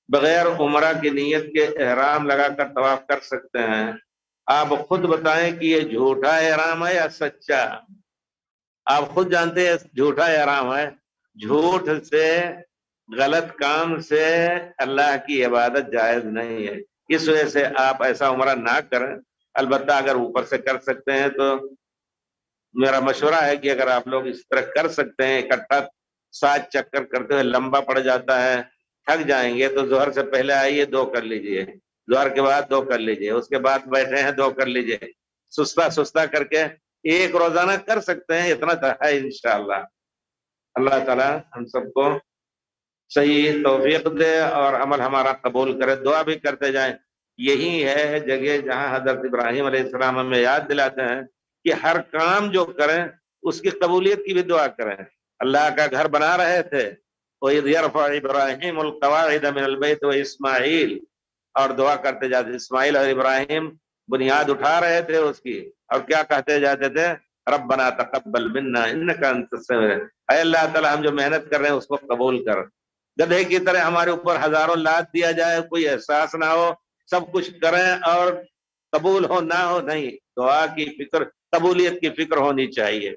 بغیر عمرہ کی نیت کے احرام لگا کر طواف کر سکتے ہیں؟ آپ خود بتائیں کہ یہ جھوٹا احرام ہے یا سچا؟ آپ خود جانتے ہیں جھوٹا احرام ہے. جھوٹ سے، غلط کام سے اللہ کی عبادت جائز نہیں ہے. اس وجہ سے آپ ایسا عمرہ نہ کریں. البتہ اگر اوپر سے کر سکتے ہیں تو میرا مشورہ ہے کہ اگر آپ لوگ اس طرح کر سکتے ہیں، اکٹھا 7 چکر کرتے ہوئے لمبا پڑ جاتا ہے، تھک جائیں گے، تو ظہر سے پہلے آئیے 2 کر لیجئے، ظہر کے بعد 2 کر لیجئے، اس کے بعد بیٹھے ہیں 2 کر لیجئے. سستا سستا کر کے ایک روزانہ کر سکتے ہیں، اتنا ہے انشاءاللہ. اللہ تعالی ہم سب کو صحیح توفیق دے اور عمل ہمارا قبول کرے. دعا بھی کرتے جائیں. یہی ہے جگہ جہاں حضرت ابراہیم علیہ السلام ہمیں یاد دلاتے ہیں کہ ہر کام جو کریں اس کی قبولیت کی بھی دعا کریں. اللہ کا گھر بنا رہے تھے، وَإِذْ يَرْفَعُ إِبْرَاهِيمُ الْقَوَاعِدَ مِنَ الْبَيْتِ وَإِسْمَاعِيلُ، اور دعا کرتے جاتے. اسماعیل اور ابراہیم بنیاد اٹھا رہے تھے اس کی، اور کیا کہتے جاتے تھے؟ ربنا تقبل منا انک انت السمیع، اے اللہ تعالی ہم جو محنت کر رہے ہیں اس کو قبول کر. گدھے کی طرح ہمارے اوپر ہزاروں لاد دیا جائے، کوئی احساس نہ ہو، سب کچھ کریں اور قبول ہو نہ ہو، نہیں. دعا کی فکر، قبولیت کی فکر ہونی چاہیے.